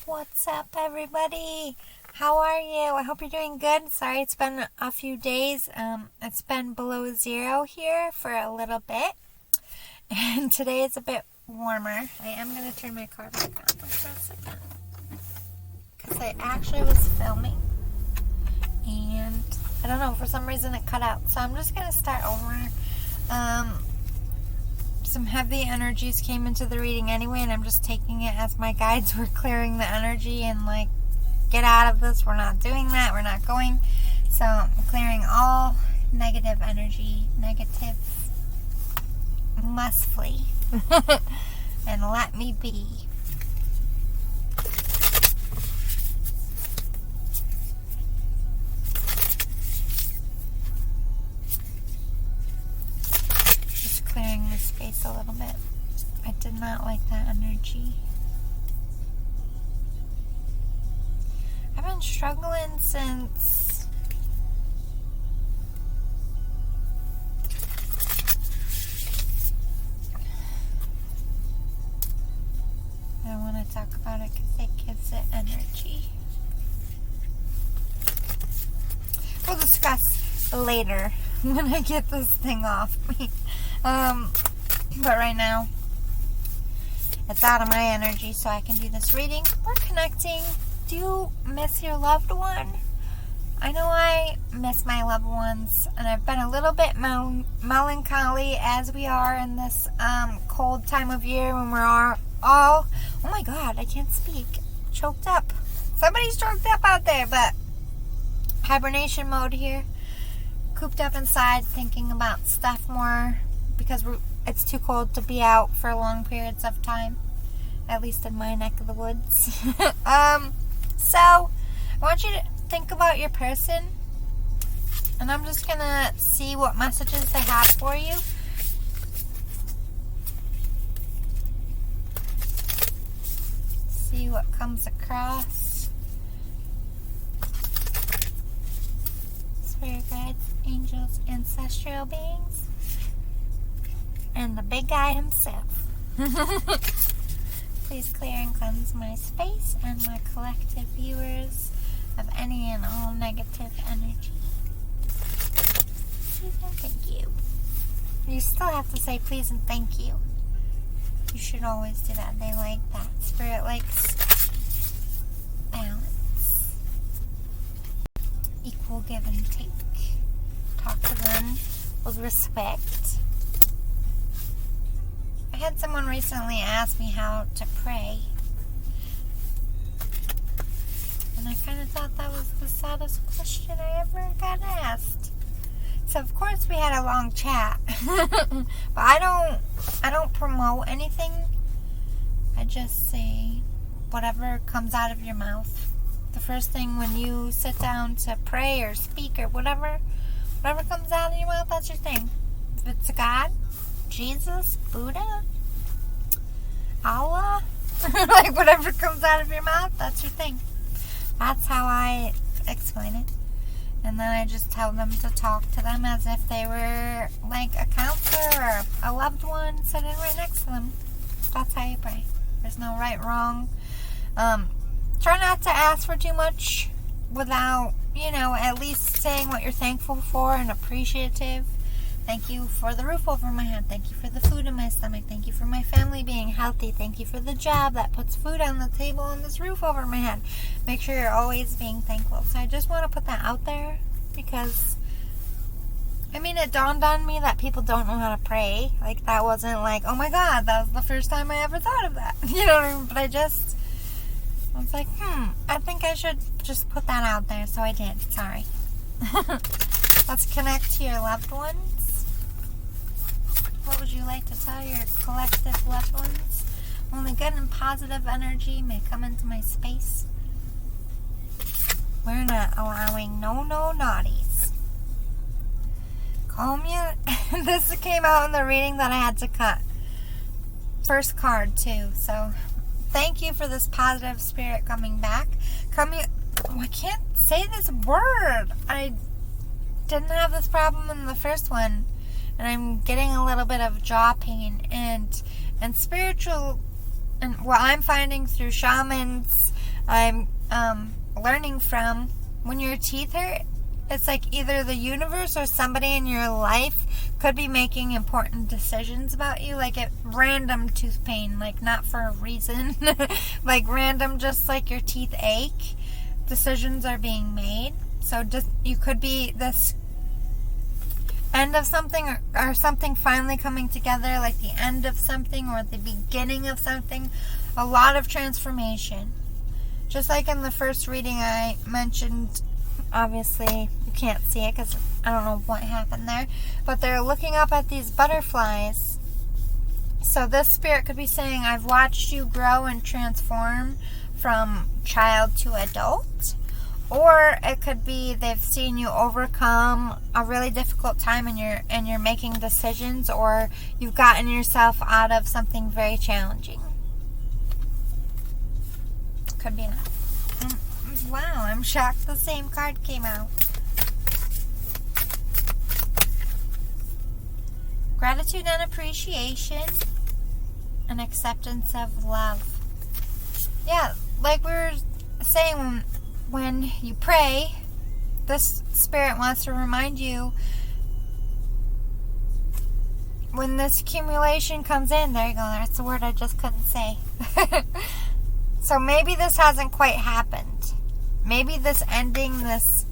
What's up, everybody? How are you? I hope you're doing good. Sorry it's been a few days. It's been below zero here for a little bit. And today it's a bit warmer. I am going to turn my car back on for a second. Because I actually was filming. And I don't know, for some reason it cut out. So I'm just going to start over. Some heavy energies came into the reading anyway, and I'm just taking it as my guides were clearing the energy and like, get out of this. We're not doing that. We're not going. So I'm clearing all negative energy. Negative must flee. And let me be. Clearing the space a little bit. I did not like that energy. I've been struggling since I don't want to talk about it because it gives it energy. We'll discuss later when I get this thing off me. But right now, it's out of my energy, so I can do this reading. We're connecting. Do you miss your loved one? I know I miss my loved ones, and I've been a little bit melancholy as we are in this cold time of year when we're all, oh my god, I can't speak, choked up. Somebody's choked up out there, but hibernation mode here. Cooped up inside, thinking about stuff more because it's too cold to be out for long periods of time, at least in my neck of the woods. So I want you to think about your person, and I'm just gonna see what messages they have for you. See what comes across. Spirit guides, angels, ancestral beings, and the big guy himself. Please clear and cleanse my space and my collective viewers of any and all negative energy. Please and thank you. You still have to say please and thank you. You should always do that. They like that. Spirit likes balance. Equal give and take. Talk to them with respect. I had someone recently ask me how to pray, and I kind of thought that was the saddest question I ever got asked. So of course we had a long chat, but I don't promote anything. I just say whatever comes out of your mouth. The first thing when you sit down to pray or speak or whatever comes out of your mouth, that's your thing. If it's God, Jesus, Buddha, Allah, like whatever comes out of your mouth, that's your thing. That's how I explain it. And then I just tell them to talk to them as if they were like a counselor or a loved one sitting right next to them. That's how you pray. There's no right, wrong. Try not to ask for too much without, at least saying what you're thankful for and appreciative. Thank you for the roof over my head. Thank you for the food in my stomach. Thank you for my family being healthy. Thank you for the job that puts food on the table and this roof over my head. Make sure you're always being thankful. So I just want to put that out there because, it dawned on me that people don't know how to pray. Like, that wasn't like, oh my god, that was the first time I ever thought of that. You know what I mean? But I was like, I think I should just put that out there. So I did. Sorry. Let's connect to your loved ones. What would you like to tell your collective loved ones? Only good and positive energy may come into my space. We're not allowing no naughties. This came out in the reading that I had to cut. First card too. So thank you for this positive spirit coming back. I can't say this word. I didn't have this problem in the first one, and I'm getting a little bit of jaw pain and spiritual, and what I'm finding through shamans, I'm learning from, when your teeth hurt, it's like either the universe or somebody in your life could be making important decisions about you, like at random tooth pain, like not for a reason, like random, just like your teeth ache, decisions are being made. So just, you could be this end of something, or something finally coming together, like the end of something or the beginning of something, a lot of transformation. Just like in the first reading I mentioned, obviously you can't see it because I don't know what happened there, but they're looking up at these butterflies. So this spirit could be saying, I've watched you grow and transform from child to adult. Or it could be they've seen you overcome a really difficult time and you're making decisions, or you've gotten yourself out of something very challenging. Could be enough. Wow, I'm shocked the same card came out. Gratitude and appreciation and acceptance of love. Yeah, like we were saying, when you pray, this spirit wants to remind you, when this accumulation comes in, there you go, that's the word I just couldn't say. So maybe this hasn't quite happened. Maybe this ending, this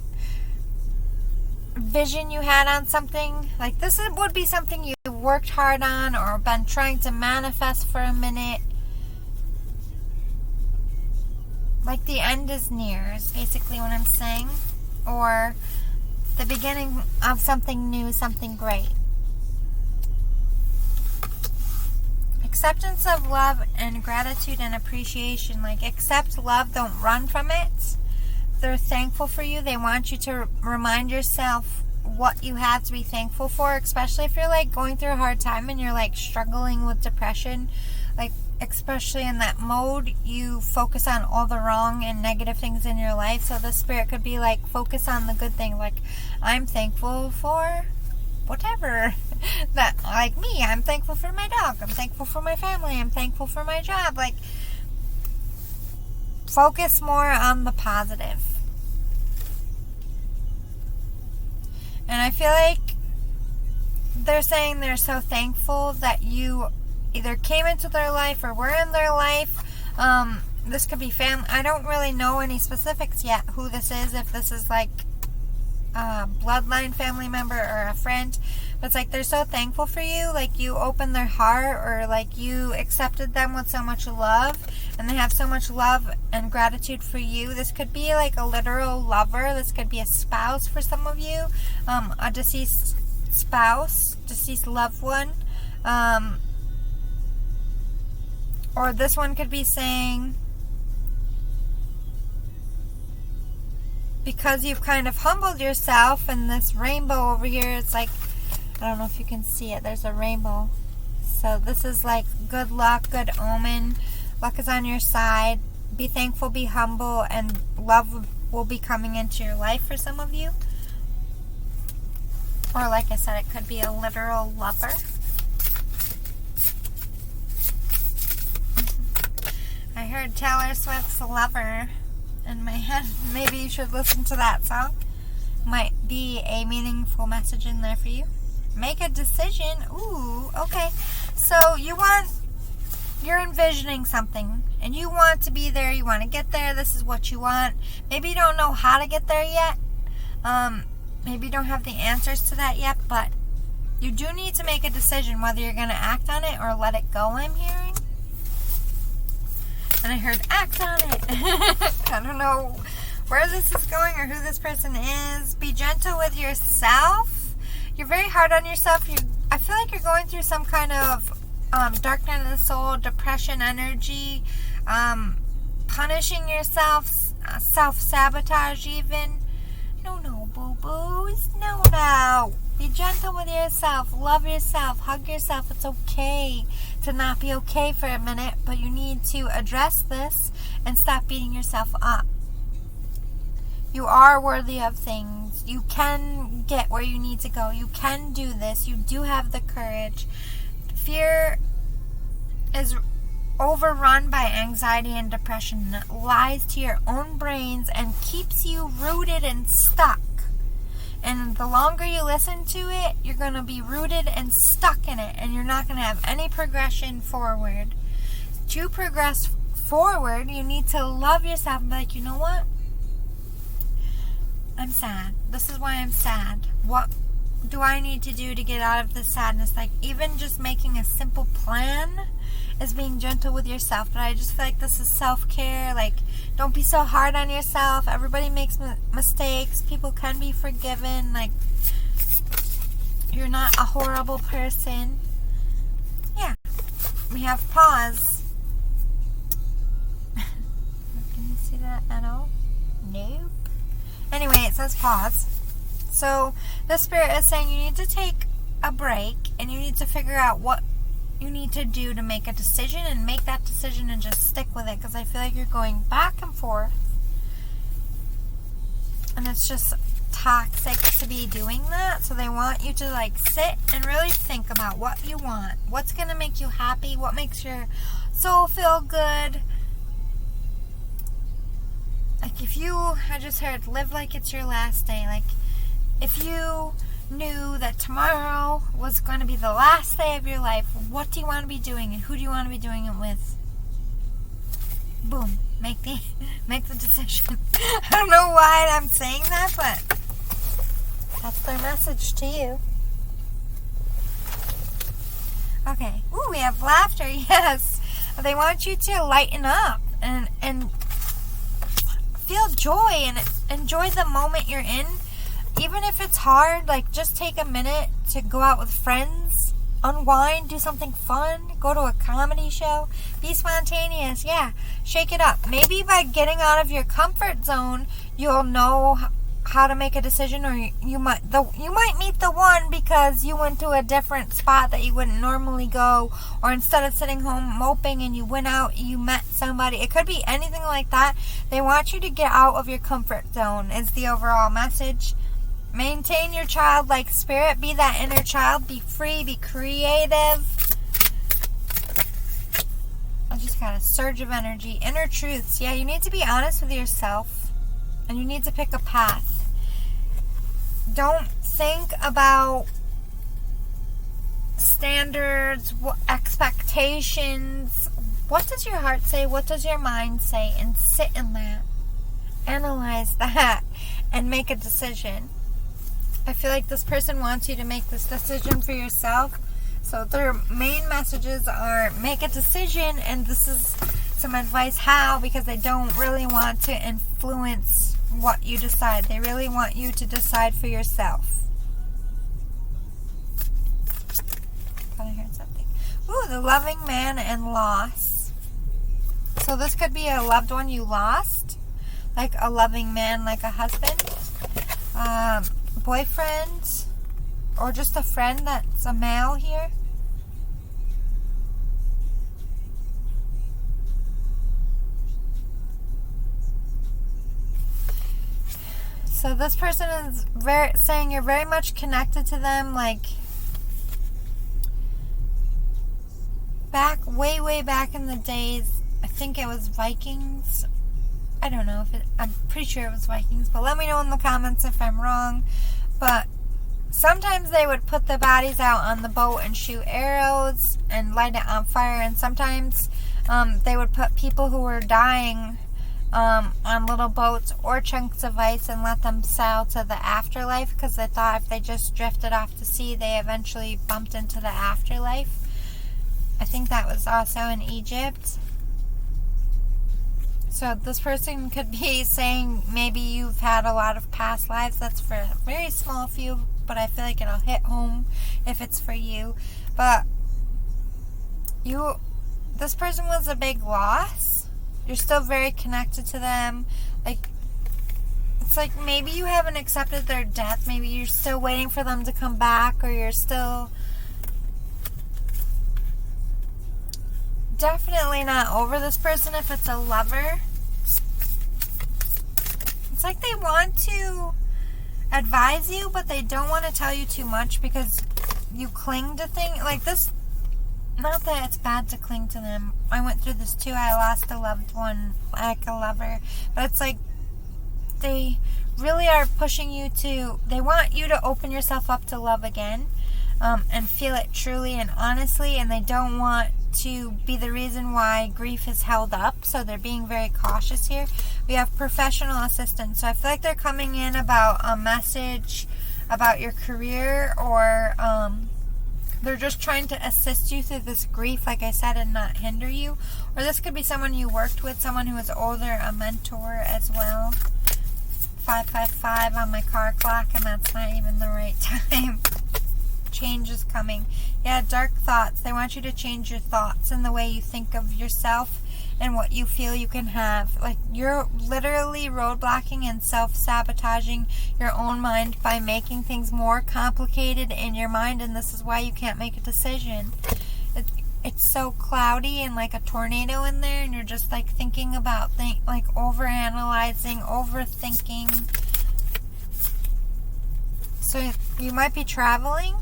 vision you had on something, like this would be something you worked hard on or been trying to manifest for a minute. Like the end is near, is basically what I'm saying. Or the beginning of something new, something great. Acceptance of love and gratitude and appreciation. Like, accept love, don't run from it. They're thankful for you. They want you to remind yourself what you have to be thankful for, especially if you're like going through a hard time and you're like struggling with depression. Like, especially in that mode, you focus on all the wrong and negative things in your life. So the spirit could be like, focus on the good things. Like, I'm thankful for whatever. That, like me, I'm thankful for my dog. I'm thankful for my family. I'm thankful for my job. Like, focus more on the positive. And I feel like they're saying they're so thankful that you either came into their life or were in their life. This could be family. I don't really know any specifics yet who this is, if this is like a bloodline family member or a friend. But it's like they're so thankful for you. Like, you opened their heart, or like you accepted them with so much love, and they have so much love and gratitude for you. This could be like a literal lover. This could be a spouse for some of you, a deceased spouse, deceased loved one. Or this one could be saying, because you've kind of humbled yourself, and this rainbow over here, it's like, I don't know if you can see it, there's a rainbow. So this is like good luck, good omen. Luck is on your side. Be thankful, be humble, and love will be coming into your life for some of you. Or like I said, it could be a literal lover. I heard Taylor Swift's Lover in my head. Maybe you should listen to that song. Might be a meaningful message in there for you. Make a decision. Ooh, okay. So you're envisioning something, and you want to be there. You want to get there. This is what you want. Maybe you don't know how to get there yet. Maybe you don't have the answers to that yet, but you do need to make a decision whether you're going to act on it or let it go, I'm hearing. And I heard act on it. I don't know where this is going or who this person is. Be gentle with yourself. You're very hard on yourself. I feel like you're going through some kind of dark night of the soul, depression energy, punishing yourself, self-sabotage even. No, boo-boos. No. Be gentle with yourself. Love yourself. Hug yourself. It's okay to not be okay for a minute, but you need to address this and stop beating yourself up. You are worthy of things. You can get where you need to go. You can do this. You do have the courage. Fear is overrun by anxiety and depression that lies to your own brains and keeps you rooted and stuck. And the longer you listen to it, you're going to be rooted and stuck in it, and you're not going to have any progression forward. To progress forward, you need to love yourself and be like, you know what? I'm sad. This is why I'm sad. What do I need to do to get out of this sadness? Like, even just making a simple plan is being gentle with yourself. But I just feel like this is self-care. Like, don't be so hard on yourself. Everybody makes mistakes. People can be forgiven. Like, you're not a horrible person. Yeah. We have pause. Can you see that at all? Nope. Anyway, it says pause. So the Spirit is saying you need to take a break and you need to figure out what you need to do to make a decision, and make that decision and just stick with it, because I feel like you're going back and forth and it's just toxic to be doing that. So they want you to like sit and really think about what you want, what's going to make you happy, what makes your soul feel good. Like, if you, I just heard, live like it's your last day. Like, if you knew that tomorrow was going to be the last day of your life, what do you want to be doing and who do you want to be doing it with? Boom. Make the decision. I don't know why I'm saying that, but that's their message to you. Okay. Ooh, we have laughter. Yes. They want you to lighten up and feel joy and enjoy the moment you're in. Even if it's hard, like, just take a minute to go out with friends, unwind, do something fun, go to a comedy show, be spontaneous. Yeah, shake it up. Maybe by getting out of your comfort zone, you'll know how to make a decision, or you might meet the one because you went to a different spot that you wouldn't normally go, or instead of sitting home moping and you went out, you met somebody. It could be anything like that. They want you to get out of your comfort zone is the overall message. Maintain your childlike spirit. Be that inner child. Be free. Be creative. I just got a surge of energy. Inner truths. Yeah, you need to be honest with yourself. And you need to pick a path. Don't think about standards, expectations. What does your heart say? What does your mind say? And sit in that. Analyze that. And make a decision. I feel like this person wants you to make this decision for yourself. So their main messages are make a decision, and this is some advice how, because they don't really want to influence what you decide. They really want you to decide for yourself. Thought I heard something. Ooh, the loving man and loss. So this could be a loved one you lost, like a loving man, like a husband, boyfriend, or just a friend that's a male here. So this person is saying you're very much connected to them, like way back in the days. I think it was Vikings. I don't know I'm pretty sure it was Vikings, but let me know in the comments if I'm wrong. But sometimes they would put the bodies out on the boat and shoot arrows and light it on fire, and sometimes they would put people who were dying on little boats or chunks of ice and let them sail to the afterlife, because they thought if they just drifted off to sea, they eventually bumped into the afterlife. I think that was also in Egypt. So this person could be saying maybe you've had a lot of past lives. That's for a very small few, but I feel like it'll hit home if it's for you. But this person was a big loss. You're still very connected to them. Like, it's like maybe you haven't accepted their death. Maybe you're still waiting for them to come back, or you're still definitely not over this person if it's a lover. It's like they want to advise you, but they don't want to tell you too much because you cling to things. Like, this not that it's bad to cling to them. I went through this too. I lost a loved one, like a lover. But it's like they really are pushing you to, they want you to open yourself up to love again, and feel it truly and honestly, and they don't want to be the reason why grief is held up, so they're being very cautious here. We have professional assistance, so I feel like they're coming in about a message about your career, or they're just trying to assist you through this grief, like I said, and not hinder you. Or this could be someone you worked with, someone who is older, a mentor as well. 555 on my car clock, and that's not even the right time. Change is coming. Yeah, dark thoughts. They want you to change your thoughts and the way you think of yourself and what you feel you can have. Like, you're literally roadblocking and self-sabotaging your own mind by making things more complicated in your mind, and this is why you can't make a decision. It's so cloudy and like a tornado in there, and you're just like thinking about like overanalyzing, overthinking. So you might be traveling,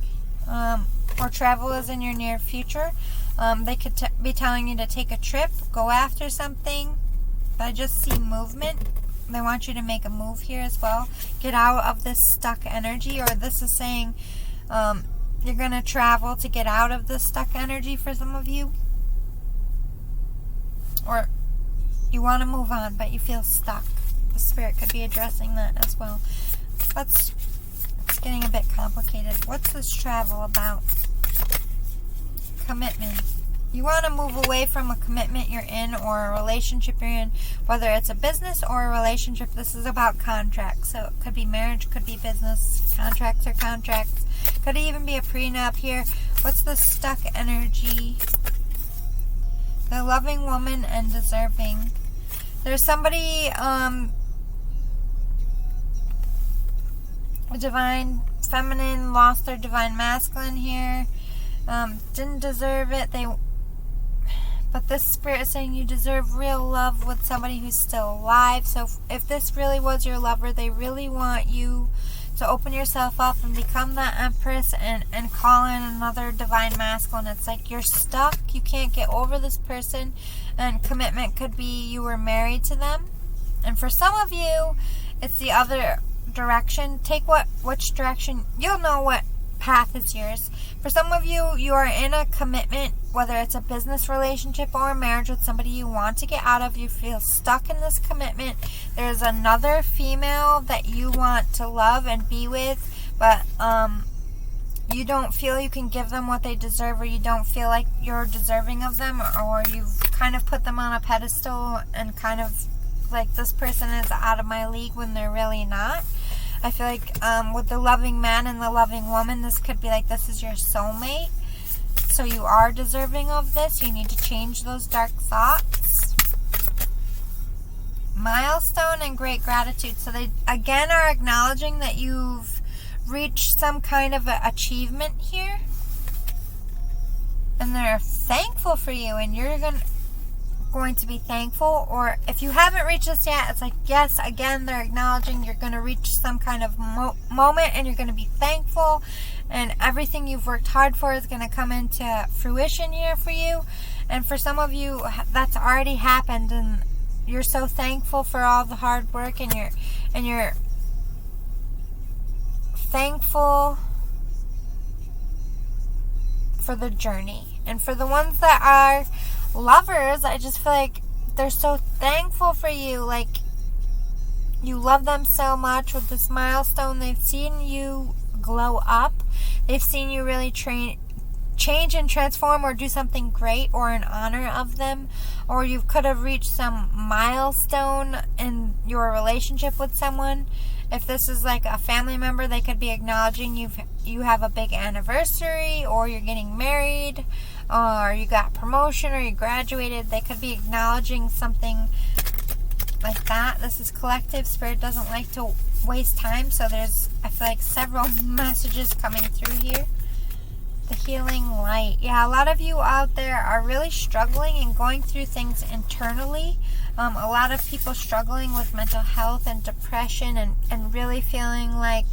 or travel is in your near future. They could be telling you to take a trip, go after something. But I just see movement. They want you to make a move here as well. Get out of this stuck energy, or this is saying you're going to travel to get out of this stuck energy for some of you. Or you want to move on, but you feel stuck. The Spirit could be addressing that as well. It's getting a bit complicated. What's this travel about? Commitment. You want to move away from a commitment you're in, or a relationship you're in, whether it's a business or a relationship. This is about contracts. So it could be marriage, could be business. Contracts are contracts. Could even be a prenup here. What's the stuck energy? The loving woman and deserving. There's somebody, a divine feminine lost their divine masculine here. Didn't deserve it. But this Spirit is saying you deserve real love with somebody who's still alive. So if this really was your lover, they really want you to open yourself up and become that Empress and call in another divine masculine. It's like you're stuck. You can't get over this person. And commitment could be you were married to them. And for some of you, it's the other direction. Take which direction. You'll know what path is yours. For some of you, you are in a commitment, whether it's a business relationship or a marriage with somebody you want to get out of. You feel stuck in this commitment. There's another female that you want to love and be with, but you don't feel you can give them what they deserve, or you don't feel like you're deserving of them, or you've kind of put them on a pedestal and kind of like, this person is out of my league when they're really not. I feel like with the loving man and the loving woman, this could be like, this is your soulmate. So you are deserving of this. You need to change those dark thoughts. Milestone and great gratitude. So they, again, are acknowledging that you've reached some kind of achievement here. And they're thankful for you. And you're going to be thankful. Or if you haven't reached this yet, it's like, yes, again, they're acknowledging you're going to reach some kind of moment, and you're going to be thankful, and everything you've worked hard for is going to come into fruition here for you. And for some of you, that's already happened, and you're so thankful for all the hard work, and you're thankful for the journey. And for the ones that are lovers, I just feel like they're so thankful for you. Like, you love them so much with this milestone. They've seen you glow up. They've seen you really change and transform, or do something great, or in honor of them. Or you could have reached some milestone in your relationship with someone. If this is like a family member, they could be acknowledging you have a big anniversary, or you're getting married, or you got promotion, or you graduated. They could be acknowledging something like that. This is collective. Spirit doesn't like to waste time, so there's, I feel like, several messages coming through here. The healing light. Yeah, a lot of you out there are really struggling and going through things internally. A lot of people struggling with mental health and depression, and really feeling like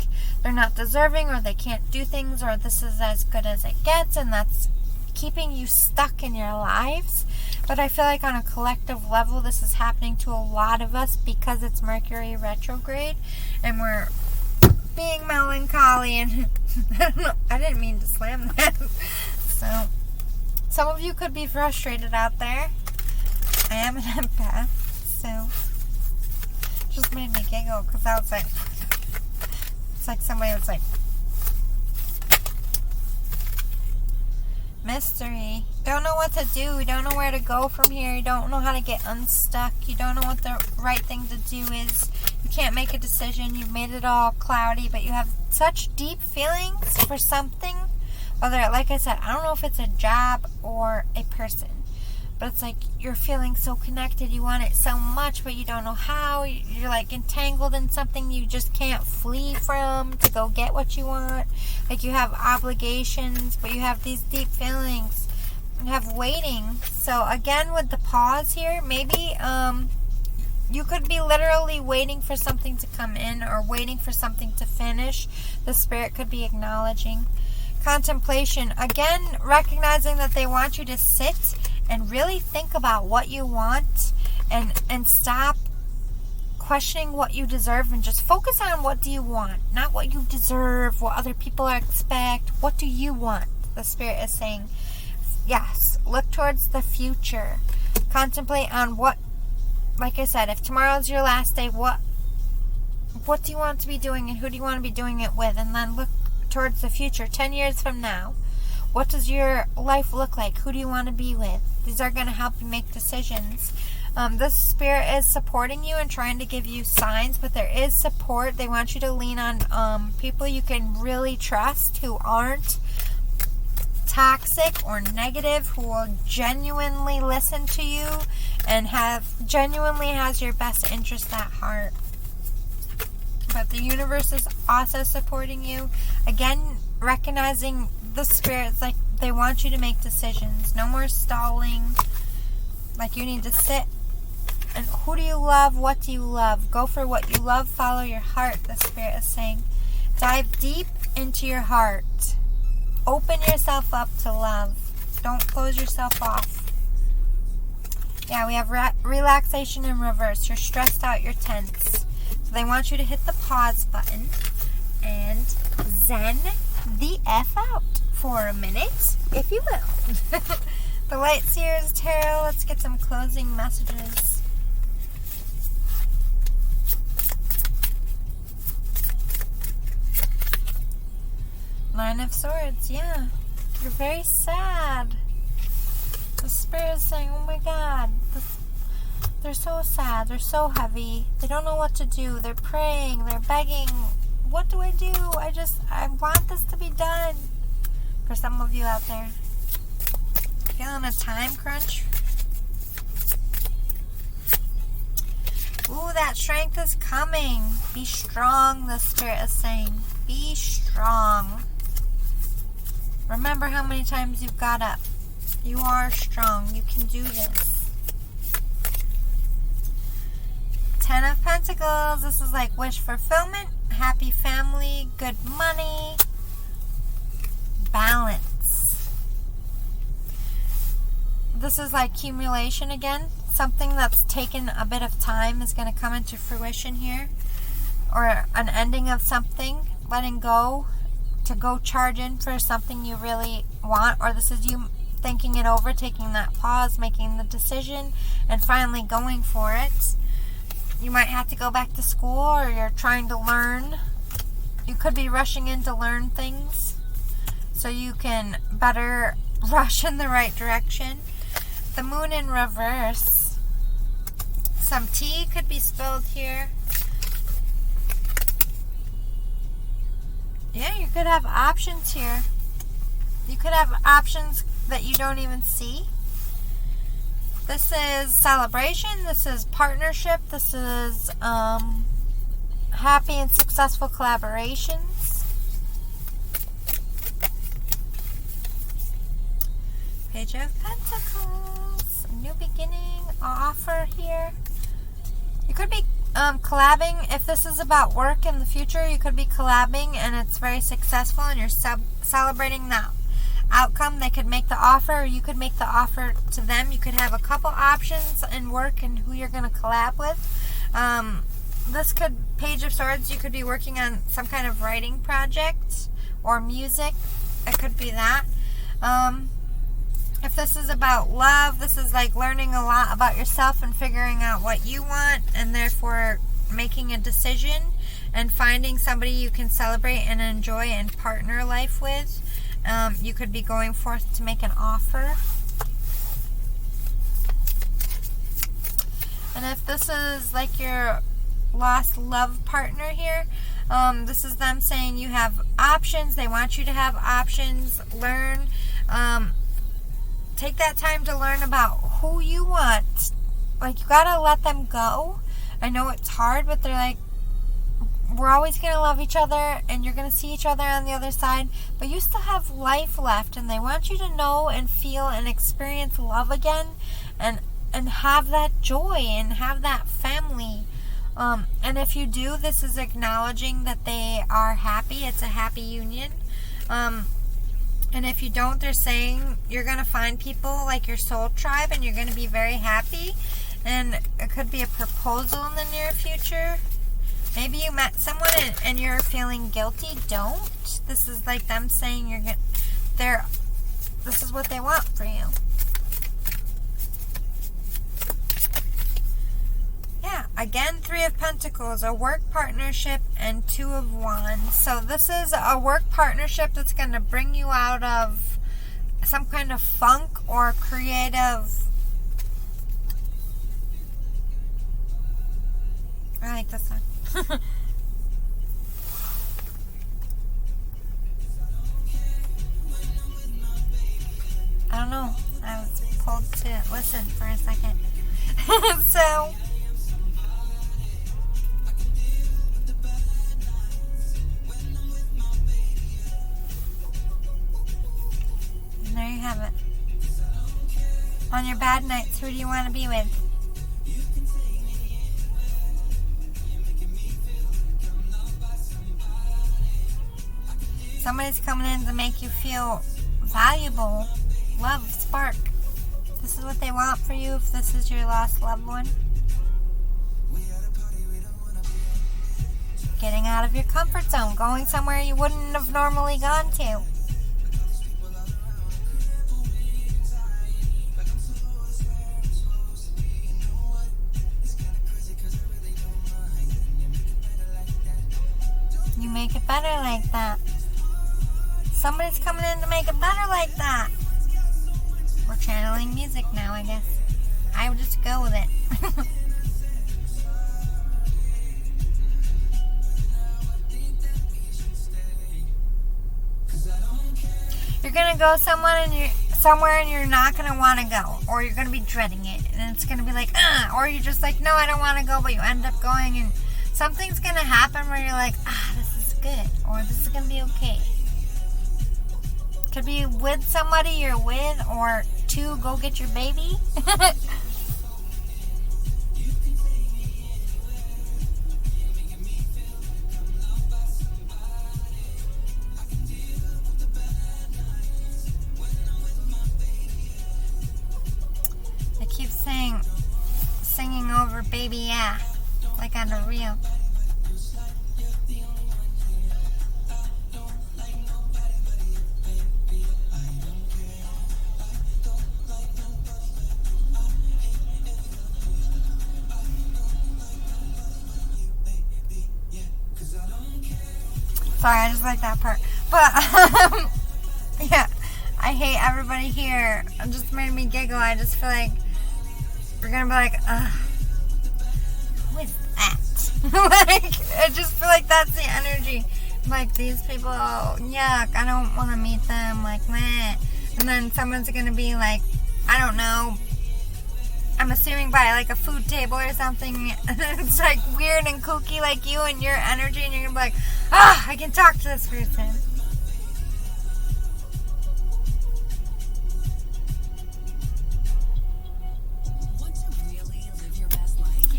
they're not deserving, or they can't do things, or this is as good as it gets, and that's keeping you stuck in your lives. But I feel like on a collective level, this is happening to a lot of us because it's Mercury retrograde and we're being melancholy. And I didn't mean to slam that. So some of you could be frustrated out there. I am an empath, so just made me giggle because I was like, it's like somebody was like, mystery. Don't know what to do. You don't know where to go from here. You don't know how to get unstuck. You don't know what the right thing to do is. You can't make a decision. You've made it all cloudy, but you have such deep feelings for something. Whether, like I said, I don't know if it's a job or a person, but it's like you're feeling so connected. You want it so much, but you don't know how. You're like entangled in something you just can't flee from to go get what you want. Like you have obligations, but you have these deep feelings. You have waiting. So again, with the pause here, maybe you could be literally waiting for something to come in or waiting for something to finish. The spirit could be acknowledging. Contemplation, again, recognizing that they want you to sit and really think about what you want and stop questioning what you deserve and just focus on what do you want, not what you deserve, what other people expect. What do you want? The spirit is saying, yes, look towards the future. Contemplate on what, like I said, if tomorrow's your last day, what do you want to be doing and who do you want to be doing it with? And then look towards the future, 10 years from now. What does your life look like? Who do you want to be with? These are going to help you make decisions. This spirit is supporting you and trying to give you signs, but there is support. They want you to lean on people you can really trust who aren't toxic or negative, who will genuinely listen to you and genuinely has your best interest at heart. But the universe is also supporting you. Again, recognizing the spirits, like they want you to make decisions. No more stalling. Like you need to sit. And who do you love? What do you love? Go for what you love. Follow your heart, the spirit is saying. Dive deep into your heart. Open yourself up to love. Don't close yourself off. Yeah, we have relaxation in reverse. You're stressed out. You're tense. So they want you to hit the pause button and zen the F out for a minute, if you will. The Light Seers Tarot. Let's get some closing messages. Nine of Swords. Yeah, you're very sad. The spirit is saying, oh my God, they're so sad, they're so heavy, they don't know what to do, they're praying, they're begging. What do I do? I want this to be done. For some of you out there, feeling a time crunch. Ooh, that strength is coming. Be strong, the spirit is saying. Be strong. Remember how many times you've got up. You are strong. You can do this. 10 of Pentacles. This is like wish fulfillment, happy family, good money, balance. This is like accumulation again. Something that's taken a bit of time is going to come into fruition here. Or an ending of something. Letting go to go charge in for something you really want. Or this is you thinking it over, taking that pause, making the decision, and finally going for it. You might have to go back to school, or you're trying to learn. You could be rushing in to learn things so you can better rush in the right direction. The Moon in reverse. Some tea could be spilled here. Yeah, you could have options here. You could have options that you don't even see. This is celebration. This is partnership. This is happy and successful collaborations. Page of Pentacles. New beginning. Offer here. You could be collabing. If this is about work in the future, you could be collabing and it's very successful and you're celebrating that outcome. They could make the offer, or you could make the offer to them. You could have a couple options in work and who you're going to collab with. This could, Page of Swords, you could be working on some kind of writing project or music. It could be that. If this is about love, this is like learning a lot about yourself and figuring out what you want, and therefore making a decision and finding somebody you can celebrate and enjoy and partner life with. You could be going forth to make an offer. And if this is like your lost love partner here, this is them saying you have options. They want you to have options. Learn. Take that time to learn about who you want. Like, you gotta let them go. I know it's hard, but they're like, we're always going to love each other, and you're going to see each other on the other side, but you still have life left, and they want you to know and feel and experience love again, and have that joy, and have that family. And if you do, this is acknowledging that they are happy. It's a happy union. And if you don't, they're saying you're going to find people like your soul tribe, and you're going to be very happy, and it could be a proposal in the near future. Maybe you met someone and you're feeling guilty. Don't. This is like them saying this is what they want for you. Yeah, again, 3 of Pentacles, a work partnership, and 2 of Wands. So this is a work partnership that's going to bring you out of some kind of funk or creative. I like this one. I don't know. I was pulled to listen for a second. So, and there you have it. On your bad nights, who do you want to be with? Somebody's coming in to make you feel valuable. Love, spark. This is what they want for you if this is your lost loved one. Getting out of your comfort zone. Going somewhere you wouldn't have normally gone to. You make it better like that. Somebody's coming in to make it better like that. We're channeling music now, I guess. I would just go with it. You're going to go somewhere and you're not going to want to go. Or you're going to be dreading it. And it's going to be like, or you're just like, no, I don't want to go, but you end up going. And something's going to happen where you're like, this is good. Or this is going to be okay. Could be with somebody you're with, or 2, go get your baby. I keep singing over baby, yeah, like on a reel. Sorry, I just like that part. But, yeah, I hate everybody here. It just made me giggle. I just feel like we're going to be like, who is that? Like, I just feel like that's the energy. Like, these people, yuck, I don't want to meet them. Like, meh. And then someone's going to be like, I don't know, I'm assuming by like a food table or something, it's like weird and kooky like you and your energy, and you're gonna be like, I can talk to this person.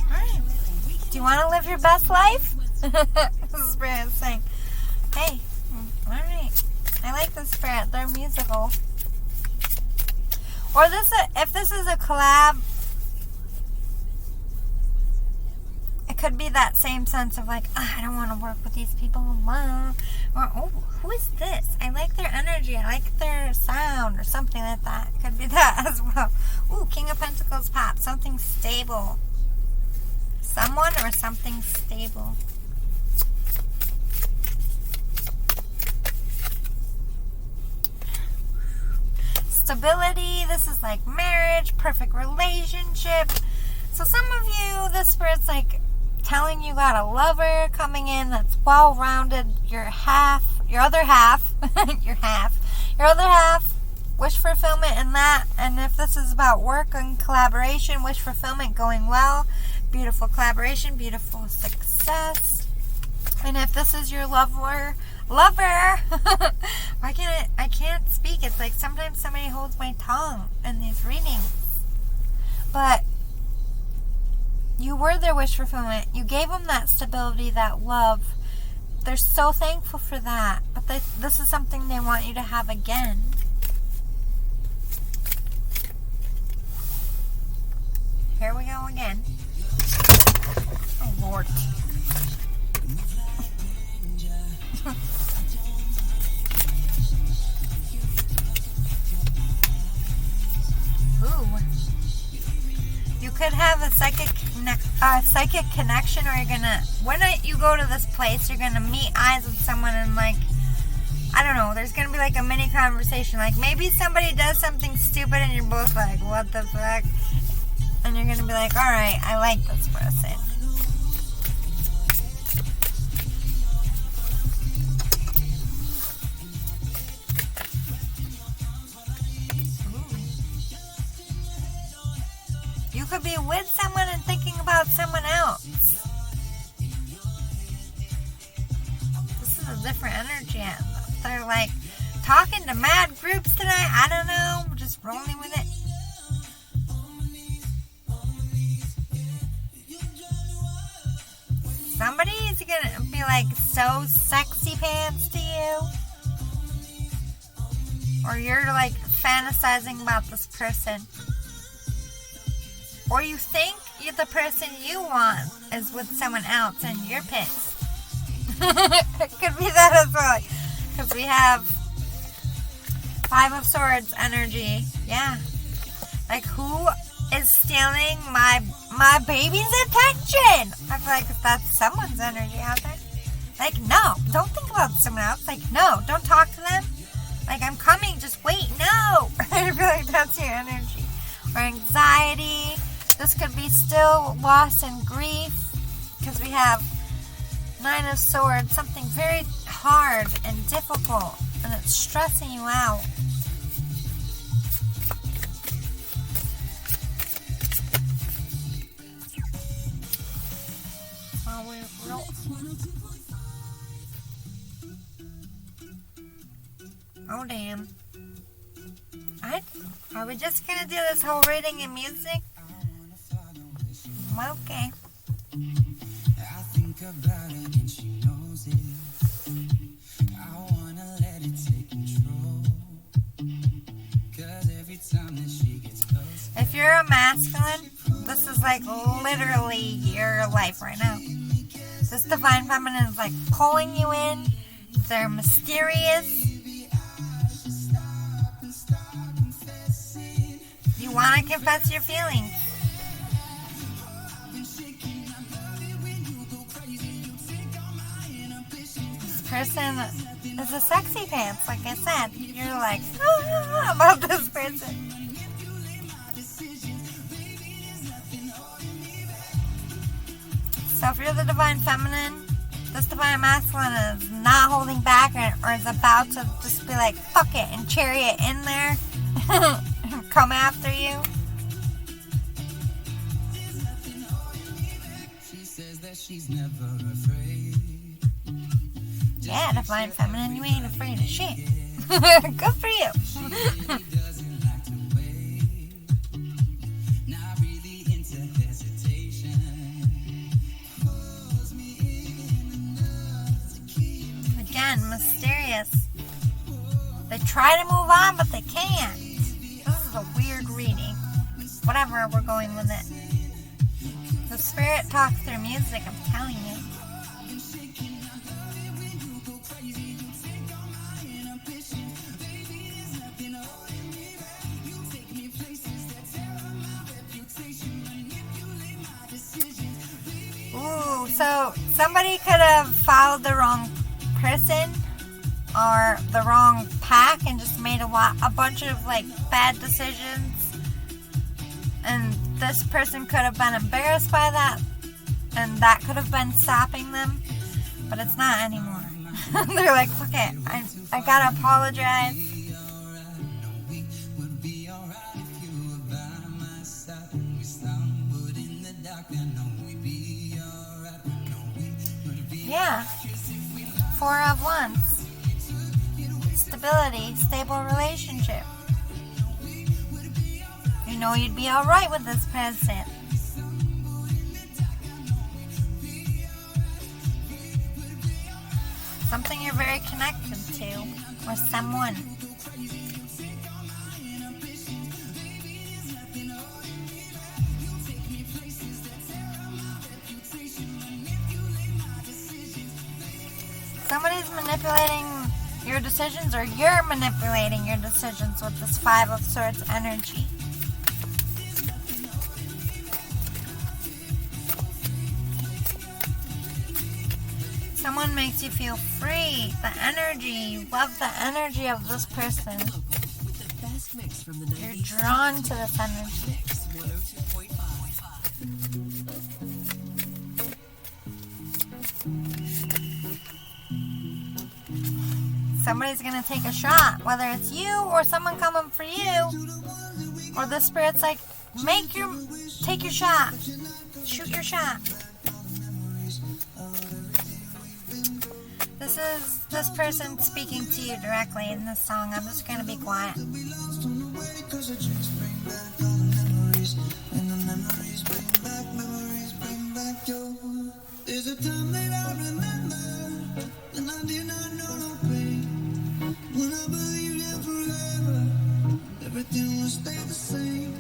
Alright. Do you want to live your best life? This is Brianna saying, hey, alright. I like the spirit. They're musical. Or if this is a collab, it could be that same sense of like, I don't want to work with these people. Or, oh, who is this? I like their energy. I like their sound or something like that. Could be that as well. Ooh, King of Pentacles pop. Something stable. Someone or something stable. Stability. This is like marriage, perfect relationship. So some of you, this spirit's like telling you got a lover coming in that's well-rounded. Your other half, your other half, wish fulfillment in that. And if this is about work and collaboration, wish fulfillment going well, beautiful collaboration, beautiful success. And if this is your lover, I can't speak. It's like sometimes somebody holds my tongue in these readings. But you were their wish fulfillment. You gave them that stability, that love. They're so thankful for that. But this is something they want you to have again. Here we go again. Oh, Lord. Ooh. You could have a psychic connection, or when you go to this place, you're gonna meet eyes with someone and like, I don't know, there's gonna be like a mini conversation. Like maybe somebody does something stupid and you're both like, what the fuck? And you're gonna be like, alright, I like this person. You could be with someone and thinking about someone else. This is a different energy. They're like talking to mad groups tonight. I don't know. Just rolling with it. Somebody's gonna be like so sexy pants to you. Or you're like fantasizing about this person. Or you think the person you want is with someone else and you're pissed. It could be that as well. Because we have 5 of Swords energy. Yeah. Like, who is stealing my baby's attention? I feel like that's someone's energy out there. Like, no. Don't think about someone else. Like, no. Don't talk to them. Like, I'm coming. Just wait. No. I feel like that's your energy. Or anxiety. This could be still loss and grief, because we have 9 of Swords, something very hard and difficult, and it's stressing you out. Oh, damn. Are we just going to do this whole reading in music? Okay. I think about it and she knows it. I wanna let it take control. 'Cause every time that she gets close. If you're a masculine, this is like literally your life right now. This divine feminine is like pulling you in. They're mysterious. You want to confess your feelings. Person is a sexy pants, like I said. You're like, about this person. So if you're the divine feminine, this divine masculine is not holding back or is about to just be like, fuck it, and chariot in there and come after you. She says that she's never afraid. Yeah, divine feminine, you ain't afraid of shit. Good for you. Again, mysterious. try to move on, but they can't. This is a weird reading. Whatever, we're going with it. The spirit talks through music, I'm telling you. Ooh, so somebody could have followed the wrong person or the wrong pack and just made a bunch of like bad decisions, and this person could have been embarrassed by that, and that could have been stopping them, but it's not anymore. They're like, fuck it, I gotta apologize. Yeah, 4 of Wands. Stability, stable relationship. You know you'd be alright with this person. Something you're very connected to, or someone. Somebody's manipulating your decisions, or you're manipulating your decisions with this 5 of Swords energy. Someone makes you feel free. The energy, you love the energy of this person. You're drawn to this energy. Somebody's gonna take a shot, whether it's you or someone coming for you, or the spirit's like, take your shot, shoot your shot. This is this person speaking to you directly in this song. I'm just gonna be quiet. There's a time that I remember, and I did not know no pain. When I believed in forever, everything would stay the same.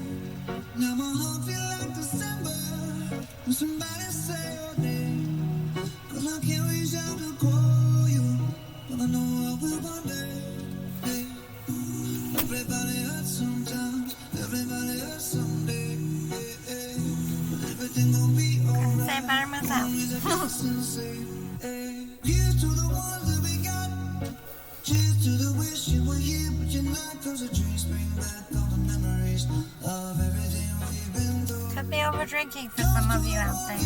Now my heart feel like December, when somebody say your name. 'Cause I can't reach out to call you, but I know I will one day. Hey. Everybody hurts sometimes, everybody hurts someday. Hey, hey. Everything gon' be alright. Say it better myself. Here's to the ones that we got. Cheers to the wish you were here, but you're not. 'Cause the dreams bring back all the memories of everything we've been through. Could be over drinking for some of you out there.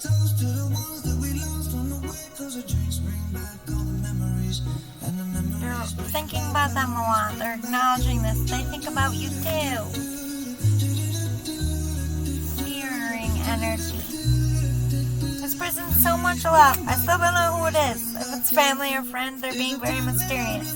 Toast to the ones that we lost on the way. 'Cause the dreams bring back all the memories, and the memories. They're thinking about them a lot. They're acknowledging this. They think about you too. Mirroring energy. This person's so much love. I still don't know who it is. If it's family or friend, they're being very mysterious.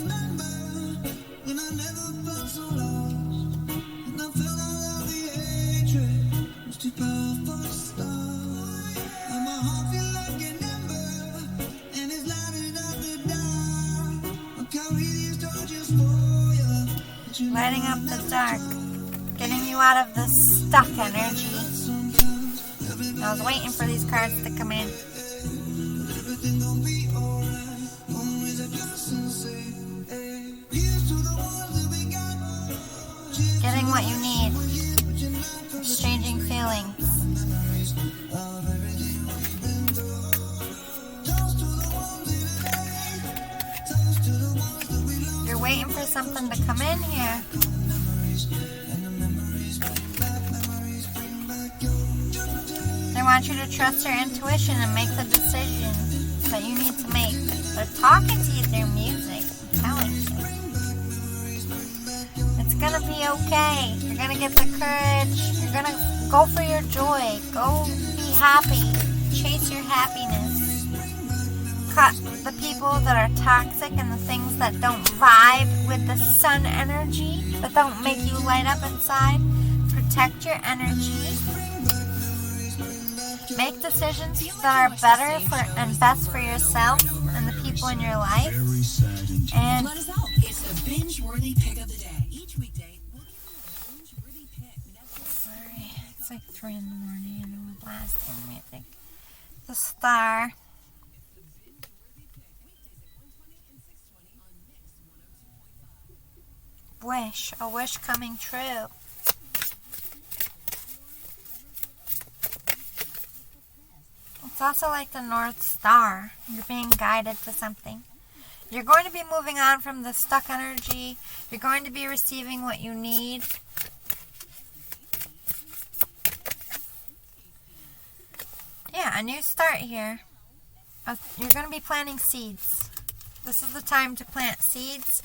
Lighting up the dark. Getting you out of this stuck energy. I was waiting for these cards to come in. Getting what you need. Exchanging feelings. You're waiting for something to come in here. They want you to trust your intuition and make the decision that you need to make. They're talking to you through music, I'm telling you. It's gonna be okay. You're gonna get the courage. You're gonna go for your joy. Go be happy. Chase your happiness. Cut the people that are toxic and the things that don't vibe with the sun energy, that don't make you light up inside. Protect your energy. Make decisions that are better for and best for yourself and the people in your life. And let us know. It's the binge-worthy pick of the day. Each weekday, we'll give you a binge-worthy pick. sorry, it's like 3 in the morning and we're blasting music. The Star. Wish, a wish coming true. It's also like the North Star. You're being guided to something. You're going to be moving on from the stuck energy. You're going to be receiving what you need. Yeah, a new start here. You're going to be planting seeds. This is the time to plant seeds.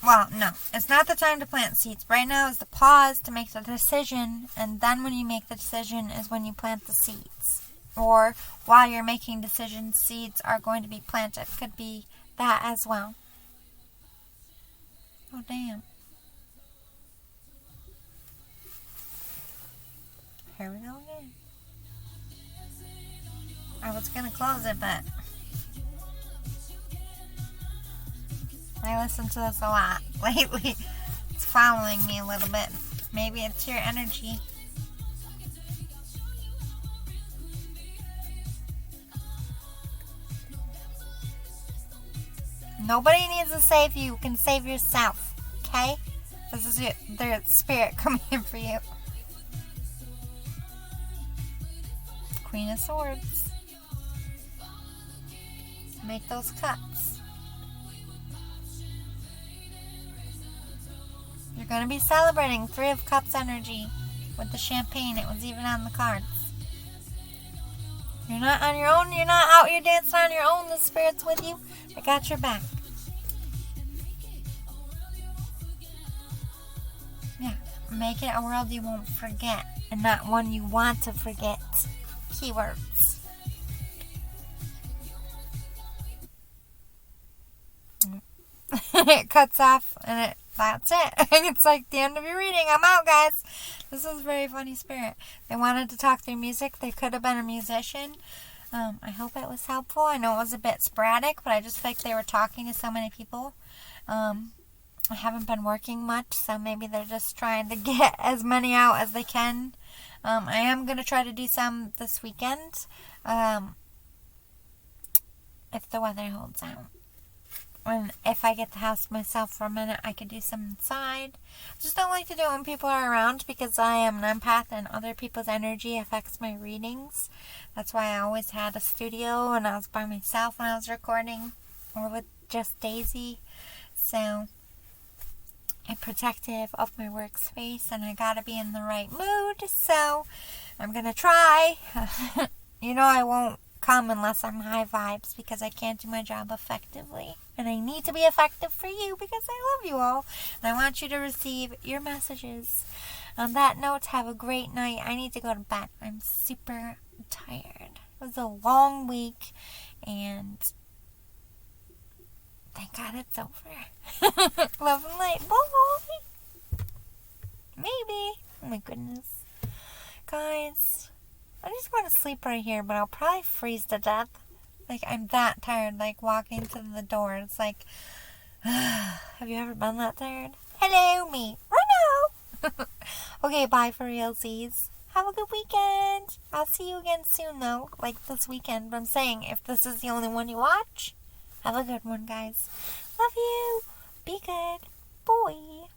Well, no, it's not the time to plant seeds. Right now is the pause to make the decision, and then when you make the decision is when you plant the seeds. Or while you're making decisions, seeds are going to be planted. Could be that as well. Oh, damn. Here we go again. I was going to close it, but I listen to this a lot lately. It's following me a little bit. Maybe it's your energy. Nobody needs to save you. You can save yourself. Okay? This is their spirit coming in for you. Queen of Swords. Make those cuts. You're going to be celebrating 3 of Cups energy with the champagne. It was even on the cards. You're not on your own. You're not out here dancing on your own. The Spirit's with you. I got your back. Yeah. Make it a world you won't forget and not one you want to forget. Keywords. It cuts off and that's it. It's like the end of your reading. I'm out, guys. This is very funny, Spirit. They wanted to talk through music. They could have been a musician. I hope it was helpful. I know it was a bit sporadic, but I just feel like they were talking to so many people. I haven't been working much, so maybe they're just trying to get as many out as they can. I am going to try to do some this weekend, if the weather holds out. And if I get the house to myself for a minute, I could do some inside. I just don't like to do it when people are around because I am an empath and other people's energy affects my readings. That's why I always had a studio and I was by myself when I was recording, or with just Daisy. So I'm protective of my workspace and I gotta be in the right mood. So I'm gonna try. You know I won't come unless I'm high vibes because I can't do my job effectively. And I need to be effective for you because I love you all. And I want you to receive your messages. On that note, have a great night. I need to go to bed. I'm super tired. It was a long week. And thank God it's over. Love and light. Bye. Maybe. Oh my goodness. Guys, I just want to sleep right here, but I'll probably freeze to death. Like, I'm that tired, like, walking to the door. It's like, have you ever been that tired? Hello, me. Right now. Okay, bye for realsies. Have a good weekend. I'll see you again soon, though. Like, this weekend. But I'm saying, if this is the only one you watch, have a good one, guys. Love you. Be good. Boy.